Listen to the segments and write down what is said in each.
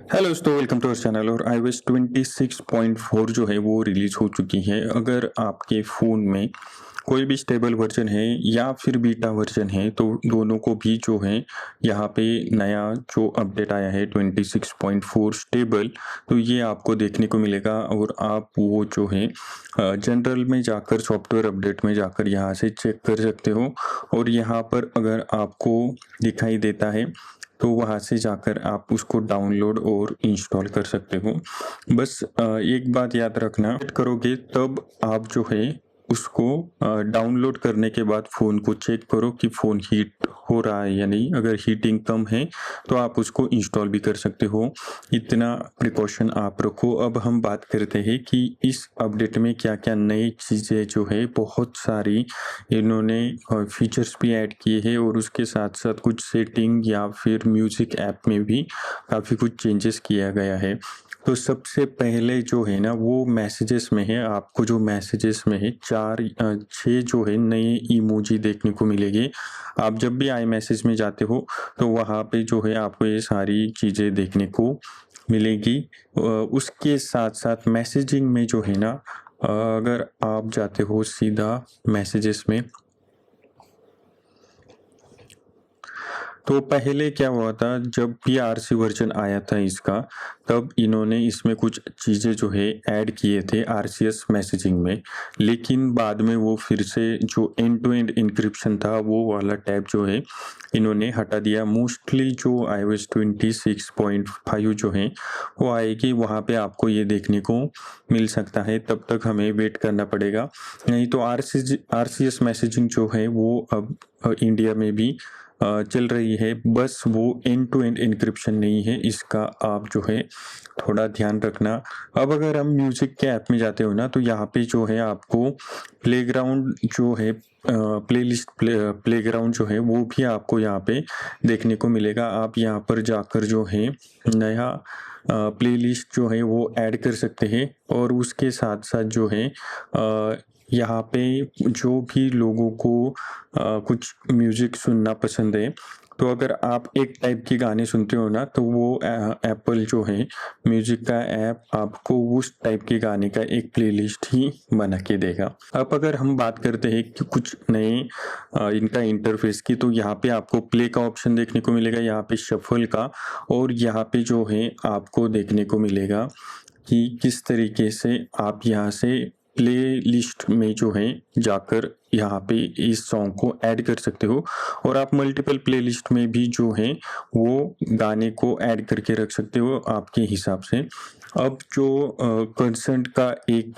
Hello दोस्तों, welcome to our channel. और iOS 26.4 जो है वो रिलीज़ हो चुकी है। अगर आपके फ़ोन में कोई भी स्टेबल वर्जन है या फिर बीटा वर्जन है तो दोनों को भी जो है यहाँ पे नया जो अपडेट आया है 26.4 स्टेबल, तो ये आपको देखने को मिलेगा। और आप वो जो है जनरल में जाकर सॉफ्टवेयर अपडेट में जाकर यहाँ से चेक कर सकते हो। और यहाँ पर अगर आपको दिखाई देता है तो वहाँ से जाकर आप उसको डाउनलोड और इंस्टॉल कर सकते हो। बस एक बात याद रखना, सेट करोगे तब आप जो है उसको डाउनलोड करने के बाद फ़ोन को चेक करो कि फ़ोन हीट हो रहा है या नहीं। अगर हीटिंग कम है तो आप उसको इंस्टॉल भी कर सकते हो। इतना प्रिकॉशन आप रखो। अब हम बात करते हैं कि इस अपडेट में क्या-क्या नई चीज़ें जो है, बहुत सारी इन्होंने फीचर्स भी ऐड किए हैं और उसके साथ-साथ कुछ सेटिंग या फिर म्यूज़िक ऐप में भी काफ़ी कुछ चेंजेस किया गया है। तो सबसे पहले जो है ना वो मैसेजेस में है। आपको जो मैसेजेस में है 6 जो है नए इमोजी देखने को मिलेंगे। आप जब भी आई मैसेज में जाते हो तो वहाँ पे जो है आपको ये सारी चीज़ें देखने को मिलेगी। उसके साथ-साथ मैसेजिंग में जो है ना, अगर आप जाते हो सीधा मैसेजेस में, तो पहले क्या हुआ था जब भी आरसी वर्जन आया था इसका, तब इन्होंने इसमें कुछ चीज़ें जो है ऐड किए थे आरसीएस मैसेजिंग में। लेकिन बाद में वो फिर से जो एंड टू एंड इंक्रिप्शन था वो वाला टैब जो है इन्होंने हटा दिया। मोस्टली जो iOS 26.5 जो है वो आएगी, वहाँ पे आपको ये देखने को मिल सकता है। तब तक हमें वेट करना पड़ेगा। नहीं तो आरसीएस मैसेजिंग जो है वो अब इंडिया में भी चल रही है। बस वो एंड टू एंड एन्क्रिप्शन नहीं है, इसका आप जो है थोड़ा ध्यान रखना। अब अगर हम म्यूज़िक के ऐप में जाते हो ना तो यहाँ पे जो है आपको प्लेग्राउंड जो है प्लेलिस्ट प्लेग्राउंड जो है वो भी आपको यहाँ पे देखने को मिलेगा। आप यहाँ पर जाकर जो है नया प्लेलिस्ट जो है वो ऐड कर सकते हैं। और उसके साथ-साथ जो है यहाँ पे जो भी लोगों को कुछ म्यूज़िक सुनना पसंद है, तो अगर आप एक टाइप के गाने सुनते हो ना तो वो एप्पल जो है म्यूज़िक का ऐप आपको उस टाइप के गाने का एक प्लेलिस्ट ही बना के देगा। अब अगर हम बात करते हैं कि कुछ नए इनका इंटरफेस की, तो यहाँ पे आपको प्ले का ऑप्शन देखने को मिलेगा, यहाँ पे शफल का, और यहाँ पे जो है आपको देखने को मिलेगा कि किस तरीके से आप यहाँ से प्लेलिस्ट में जो है जाकर यहाँ पे इस सॉन्ग को ऐड कर सकते हो। और आप मल्टीपल प्लेलिस्ट में भी जो है वो गाने को ऐड करके रख सकते हो आपके हिसाब से। अब जो कंसर्ट का एक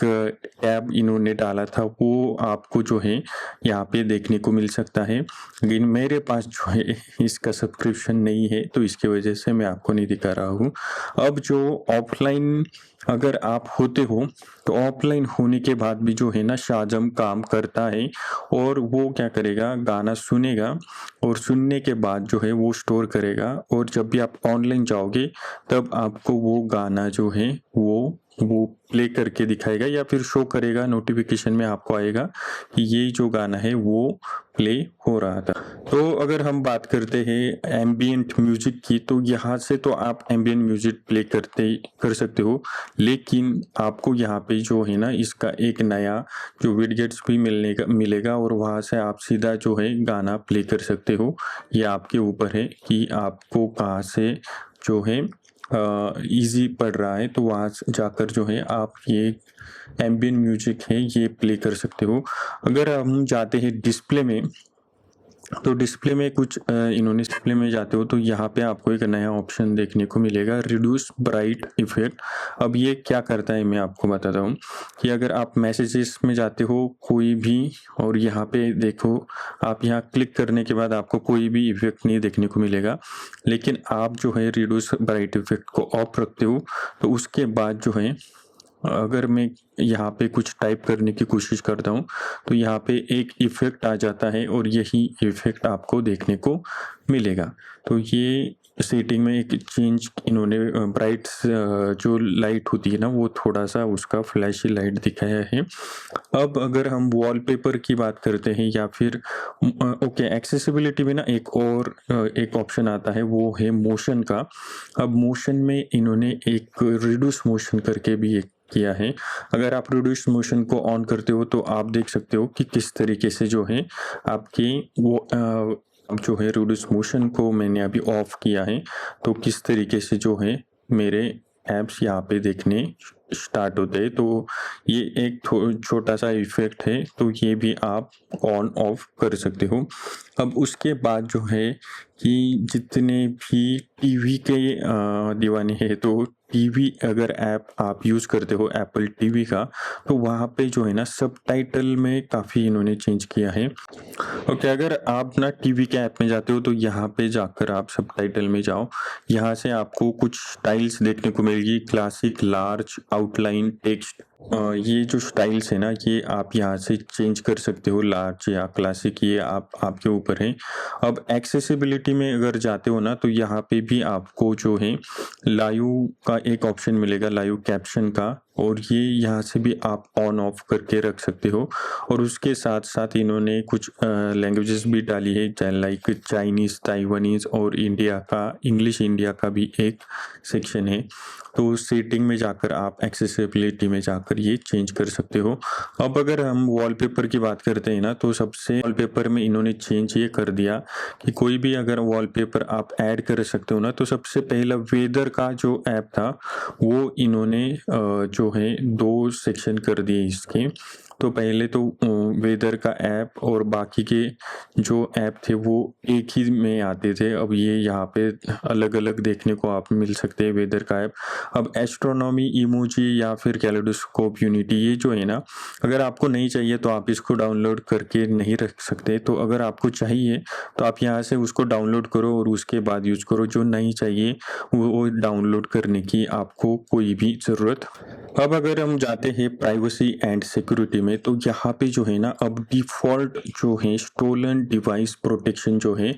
टैब इन्होंने डाला था वो आपको जो है यहाँ पे देखने को मिल सकता है। लेकिन मेरे पास जो है इसका सब्सक्रिप्शन नहीं है तो इसकी वजह से मैं आपको नहीं दिखा रहा हूँ। अब जो ऑफलाइन अगर आप होते हो तो ऑफलाइन होने के बाद भी जो है ना शाज़म काम करता है। और वो क्या करेगा, गाना सुनेगा और सुनने के बाद जो है वो स्टोर करेगा। और जब भी आप ऑनलाइन जाओगे तब आपको वो गाना जो है वो प्ले करके दिखाएगा या फिर शो करेगा, नोटिफिकेशन में आपको आएगा कि ये जो गाना है वो प्ले हो रहा था। तो अगर हम बात करते हैं एम्बिएंट म्यूजिक की, तो यहाँ से तो आप एम्बिएंट म्यूजिक प्ले कर सकते हो। लेकिन आपको यहाँ पे जो है ना इसका एक नया जो विडजेट्स भी मिलेगा और वहाँ से आप सीधा जो है गाना प्ले कर सकते हो। ये आपके ऊपर है कि आपको कहाँ से जो है ईज़ी पड़ रहा है, तो वहाँ से जाकर जो है आप ये एम्बिएंट म्यूजिक है ये प्ले कर सकते हो। अगर हम जाते हैं डिस्प्ले में, तो डिस्प्ले में कुछ इन्होंने डिस्प्ले में जाते हो तो यहाँ पे आपको एक नया ऑप्शन देखने को मिलेगा, रिड्यूस ब्राइट इफेक्ट। अब ये क्या करता है मैं आपको बताता हूँ कि अगर आप मैसेजेस में जाते हो कोई भी, और यहाँ पे देखो, आप यहाँ क्लिक करने के बाद आपको कोई भी इफेक्ट नहीं देखने को मिलेगा। लेकिन आप जो है रिड्यूस ब्राइट इफेक्ट को ऑफ रखते हो तो उसके बाद जो है अगर मैं यहाँ पे कुछ टाइप करने की कोशिश करता हूँ तो यहाँ पे एक इफ़ेक्ट आ जाता है और यही इफ़ेक्ट आपको देखने को मिलेगा। तो ये सेटिंग में एक चेंज इन्होंने ब्राइट जो लाइट होती है ना वो थोड़ा सा उसका फ्लैशी लाइट दिखाया है। अब अगर हम वॉलपेपर की बात करते हैं या फिर ओके एक्सेसिबिलिटी में ना एक ऑप्शन आता है वो है मोशन का। अब मोशन में इन्होंने एक रिड्यूस मोशन करके भी एक किया है। अगर आप रिड्यूस मोशन को ऑन करते हो तो आप देख सकते हो कि किस तरीके से जो है आपकी वो जो है रिड्यूस मोशन को मैंने अभी ऑफ किया है तो किस तरीके से जो है मेरे ऐप्स यहाँ पे देखने स्टार्ट होते हैं। तो ये एक छोटा सा इफेक्ट है तो ये भी आप ऑन ऑफ कर सकते हो। अब उसके बाद जो है कि जितने भी टीवी के दीवाने हैं तो टीवी अगर ऐप आप यूज़ करते हो एप्पल टीवी का तो वहाँ पे जो है ना सबटाइटल में काफ़ी इन्होंने चेंज किया है। ओके अगर आप ना टीवी के ऐप में जाते हो तो यहाँ पे जाकर आप सबटाइटल में जाओ। यहाँ से आपको कुछ स्टाइल्स देखने को मिलेगी क्लासिक, लार्ज, आउटलाइन, टेक्स्ट। ये जो स्टाइल्स है ना ये आप यहाँ से चेंज कर सकते हो लार्ज या क्लासिक ये आपके ऊपर है। अब एक्सेसिबिलिटी में अगर जाते हो ना तो यहाँ पे भी आपको जो है लाइव का एक ऑप्शन मिलेगा लाइव कैप्शन का और ये यहाँ से भी आप ऑन ऑफ करके रख सकते हो। और उसके साथ साथ इन्होंने कुछ लैंग्वेजेस भी डाली है लाइक चाइनीज़, ताइवानीज़ और इंडिया का इंग्लिश इंडिया का भी एक सेक्शन है। तो सेटिंग में जाकर आप एक्सेसिबिलिटी में जाकर ये चेंज कर सकते हो। अब अगर हम वॉलपेपर की बात करते हैं ना तो सबसे वॉलपेपर में इन्होंने चेंज ये कर दिया कि कोई भी अगर वॉलपेपर आप ऐड कर सकते हो ना तो सबसे पहला वेदर का जो ऐप था वो इन्होंने जो है 2 सेक्शन कर दिए इसके। तो पहले तो वेदर का ऐप और बाकी के जो ऐप थे वो एक ही में आते थे। अब ये यहाँ पे अलग अलग देखने को आप मिल सकते हैं वेदर का ऐप। अब एस्ट्रोनॉमी, इमोजी या फिर कैलेडोस्कोप यूनिटी ये जो है ना अगर आपको नहीं चाहिए तो आप इसको डाउनलोड करके नहीं रख सकते। तो अगर आपको चाहिए तो आप यहाँ से उसको डाउनलोड करो और उसके बाद यूज करो। जो नहीं चाहिए वो डाउनलोड करने की आपको कोई भी ज़रूरत। अब अगर हम जाते हैं प्राइवेसी एंड सिक्योरिटी में तो यहाँ पे जो है ना अब डिफ़ॉल्ट जो है स्टोलन डिवाइस प्रोटेक्शन जो है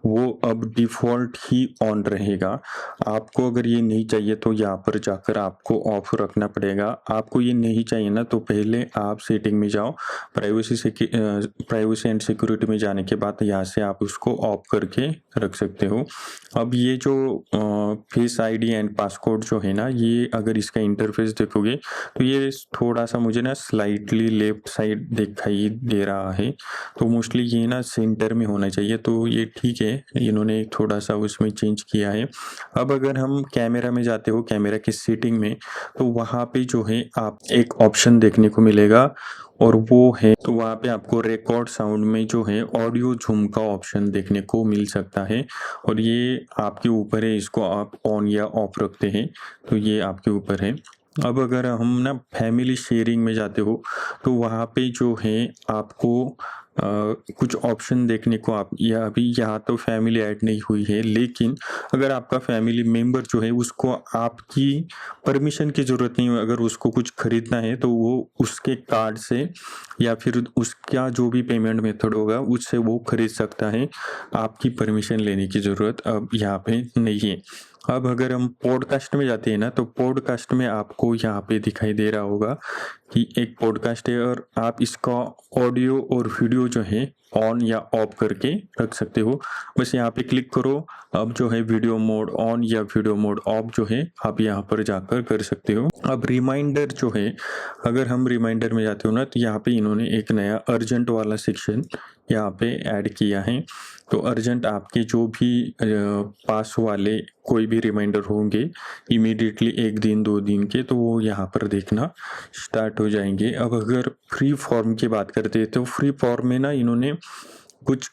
वो अब डिफ़ॉल्ट ही ऑन रहेगा। आपको अगर ये नहीं चाहिए तो यहाँ पर जाकर आपको ऑफ रखना पड़ेगा। आपको ये नहीं चाहिए ना तो पहले आप सेटिंग में जाओ, प्राइवेसी एंड सिक्योरिटी में जाने के बाद यहाँ से आप उसको ऑफ करके रख सकते हो। अब ये जो फेस आईडी एंड पासकोड जो है ना ये अगर इसका इंटरफेस देखोगे तो ये थोड़ा सा मुझे ना स्लाइटली लेफ्ट साइड दिखाई दे रहा है। तो मोस्टली ये ना सेंटर में होना चाहिए तो ये ठीक है, इन्होंने थोड़ा सा उसमें चेंज किया है। अब अगर हम कैमरा में जाते हो कैमरा की सेटिंग में तो वहाँ पे जो है आप एक ऑप्शन देखने को मिलेगा और वो है तो वहाँ पे आपको रिकॉर्ड साउंड में जो है ऑडियो झूम का ऑप्शन देखने को मिल सकता है। और ये आपके ऊपर है, इसको आप ऑन या ऑफ रखते हैं तो ये आपके ऊपर है। अब अगर हम ना फैमिली शेयरिंग में जाते हो तो वहाँ पे जो है आपको कुछ ऑप्शन देखने को आप या अभी यहाँ तो फैमिली ऐड नहीं हुई है लेकिन अगर आपका फैमिली मेंबर जो है उसको आपकी परमिशन की ज़रूरत नहीं है। अगर उसको कुछ खरीदना है तो वो उसके कार्ड से या फिर उसका जो भी पेमेंट मेथड होगा उससे वो खरीद सकता है। आपकी परमिशन लेने की ज़रूरत अब यहाँ पे नहीं है। अब अगर हम पॉडकास्ट में जाते हैं ना तो पॉडकास्ट में आपको यहाँ पे दिखाई दे रहा होगा कि एक पॉडकास्ट है और आप इसका ऑडियो और वीडियो जो है ऑन या ऑफ करके रख सकते हो। बस यहाँ पे क्लिक करो। अब जो है वीडियो मोड ऑन या वीडियो मोड ऑफ जो है आप यहाँ पर जाकर कर सकते हो। अब रिमाइंडर जो है अगर हम रिमाइंडर में जाते हो ना तो यहाँ पे इन्होंने एक नया अर्जेंट वाला सेक्शन यहाँ पे ऐड किया है। तो अर्जेंट आपके जो भी पास वाले कोई भी रिमाइंडर होंगे इमीडिएटली 1 दिन 2 दिन के तो वो यहाँ पर देखना स्टार्ट हो जाएंगे। अब अगर फ्री फॉर्म की बात करते हैं तो फ्री फॉर्म में ना इन्होंने कुछ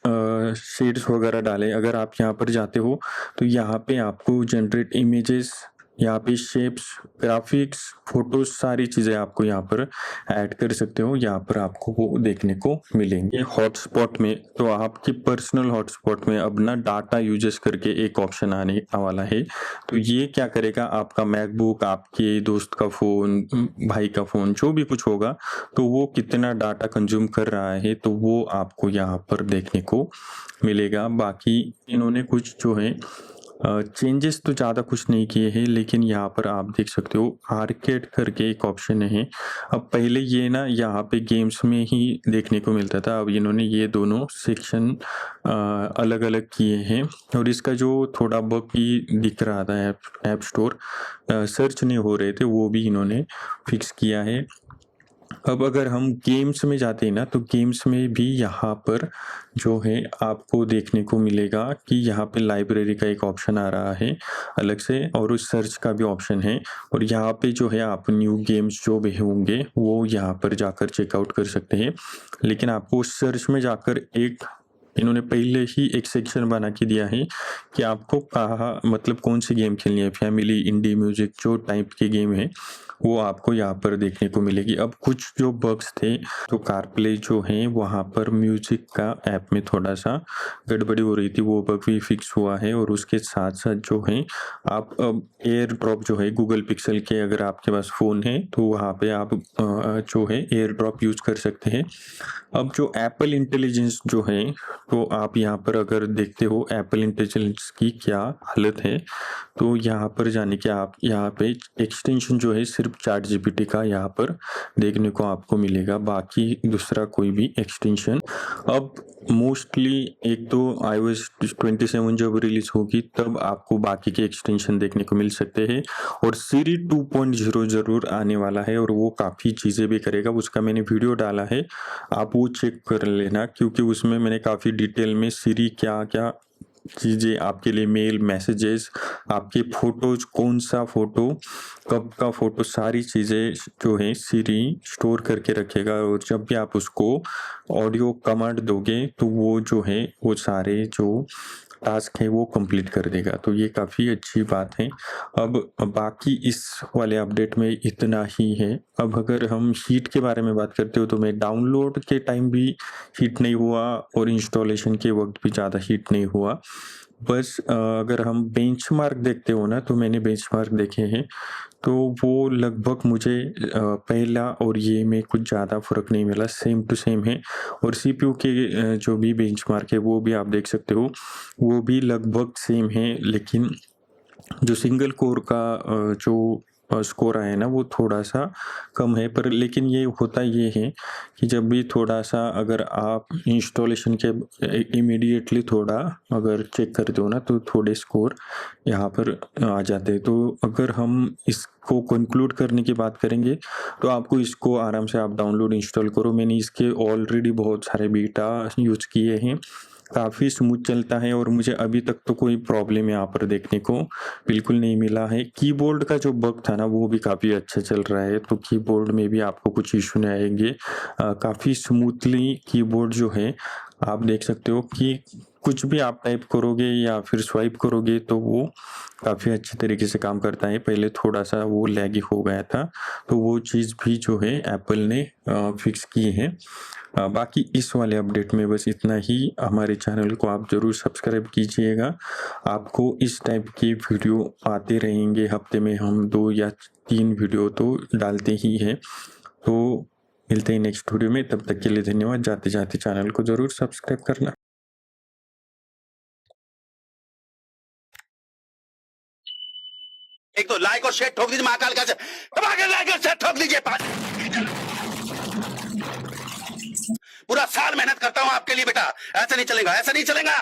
शेड्स वगैरह डाले। अगर आप यहाँ पर जाते हो तो यहाँ पे आपको जनरेट इमेजेस, यहाँ पे शेप्स, ग्राफिक्स, फोटोज सारी चीज़ें आपको यहाँ पर ऐड कर सकते हो। यहाँ पर आपको वो देखने को मिलेंगे। हॉटस्पॉट में तो आपके पर्सनल हॉटस्पॉट में अब ना डाटा यूजेस करके एक ऑप्शन आने वाला है। तो ये क्या करेगा आपका मैकबुक, आपके दोस्त का फ़ोन, भाई का फ़ोन जो भी कुछ होगा तो वो कितना डाटा कंज्यूम कर रहा है तो वो आपको यहाँ पर देखने को मिलेगा। बाकी इन्होंने कुछ जो है चेंजेस तो ज़्यादा कुछ नहीं किए हैं, लेकिन यहाँ पर आप देख सकते हो आर्केड करके एक ऑप्शन है। अब पहले ये ना यहाँ पे गेम्स में ही देखने को मिलता था, अब इन्होंने ये दोनों सेक्शन अलग-अलग किए हैं और इसका जो थोड़ा बग भी दिख रहा था ऐप स्टोर सर्च नहीं हो रहे थे, वो भी इन्होंने फिक्स किया है। अब अगर हम गेम्स में जाते हैं ना, तो गेम्स में भी यहाँ पर जो है आपको देखने को मिलेगा कि यहाँ पे लाइब्रेरी का एक ऑप्शन आ रहा है अलग से और उस सर्च का भी ऑप्शन है और यहाँ पे जो है आप न्यू गेम्स जो भी होंगे वो यहाँ पर जाकर चेकआउट कर सकते हैं। लेकिन आपको सर्च में जाकर एक इन्होंने पहले ही एक सेक्शन बना के दिया है कि आपको कहाँ मतलब कौन सी गेम खेलनी है, फैमिली, इंडी म्यूजिक जो टाइप की गेम है वो आपको यहाँ पर देखने को मिलेगी। अब कुछ जो बग्स थे तो कारप्ले जो है वहाँ पर म्यूजिक का ऐप में थोड़ा सा गड़बड़ी हो रही थी, वो बग भी फिक्स हुआ है और उसके साथ साथ जो है आप अब एयर ड्रॉप जो है गूगल पिक्सल के अगर आपके पास फ़ोन है तो वहाँ पे आप जो है एयर ड्रॉप यूज़ कर सकते हैं। अब जो एप्पल इंटेलिजेंस जो है तो आप यहाँ पर अगर देखते हो एप्पल इंटेलिजेंस की क्या हालत है, तो यहाँ पर जाने के आप यहाँ पे एक्सटेंशन जो है सिर्फ चैट जीपीटी का यहाँ पर देखने को आपको मिलेगा, बाकी दूसरा कोई भी एक्सटेंशन अब मोस्टली एक तो iOS 27 जब रिलीज होगी तब आपको बाकी के एक्सटेंशन देखने को मिल सकते हैं और सीरी 2.0 जरूर आने वाला है और वो काफ़ी चीज़ें भी करेगा, उसका मैंने वीडियो डाला है, आप वो चेक कर लेना क्योंकि उसमें मैंने काफ़ी डिटेल में सीरी क्या क्या चीज़ें आपके लिए मेल मैसेजेस आपके फ़ोटोज़ कौन सा फ़ोटो कब का फ़ोटो सारी चीज़ें जो है सीरी स्टोर करके रखेगा और जब भी आप उसको ऑडियो कमांड दोगे तो वो जो है वो सारे जो टास्क है वो कंप्लीट कर देगा, तो ये काफ़ी अच्छी बात है। अब बाकी इस वाले अपडेट में इतना ही है। अब अगर हम हीट के बारे में बात करते हो तो मैं डाउनलोड के टाइम भी हीट नहीं हुआ और इंस्टॉलेशन के वक्त भी ज़्यादा हीट नहीं हुआ। बस अगर हम बेंचमार्क देखते हो ना तो मैंने बेंचमार्क देखे हैं तो वो लगभग मुझे पहला और ये में कुछ ज़्यादा फ़र्क नहीं मिला, सेम टू सेम है और सीपीयू के जो भी बेंचमार्क है वो भी आप देख सकते हो वो भी लगभग सेम है, लेकिन जो सिंगल कोर का जो स्कोर आया ना वो थोड़ा-सा कम है, पर लेकिन ये होता ये है कि जब भी थोड़ा-सा अगर आप इंस्टॉलेशन के इमीडिएटली थोड़ा अगर चेक करते हो ना तो थोड़े स्कोर यहाँ पर आ जाते हैं। तो अगर हम इसको कंक्लूड करने की बात करेंगे तो आपको इसको आराम से आप डाउनलोड इंस्टॉल करो। मैंने इसके ऑलरेडी बहुत सारे बीटा यूज़ किए हैं, काफ़ी स्मूथ चलता है और मुझे अभी तक तो कोई प्रॉब्लम यहाँ पर देखने को बिल्कुल नहीं मिला है। कीबोर्ड का जो बग था ना वो भी काफ़ी अच्छा चल रहा है, तो कीबोर्ड में भी आपको कुछ इशू नहीं आएंगे। काफ़ी स्मूथली कीबोर्ड जो है आप देख सकते हो कि कुछ भी आप टाइप करोगे या फिर स्वाइप करोगे तो वो काफ़ी अच्छे तरीके से काम करता है। पहले थोड़ा सा वो लैगी हो गया था तो वो चीज़ भी जो है एप्पल ने फिक्स की है। बाकी इस वाले अपडेट में बस इतना ही। हमारे चैनल को आप ज़रूर सब्सक्राइब कीजिएगा, आपको इस टाइप की वीडियो आते रहेंगे, हफ्ते में हम 2 या 3 वीडियो तो डालते ही हैं। तो मिलते हैं नेक्स्ट वीडियो में, तब तक के लिए धन्यवाद। जाते जाते चैनल को ज़रूर सब्सक्राइब करना। एक तो लाइक और शेयर ठोक दीजिए, महाकाल का दबा के लाइक और शेयर ठोक दीजिए। पूरा साल मेहनत करता हूं आपके लिए बेटा, ऐसा नहीं चलेगा, ऐसा नहीं चलेगा।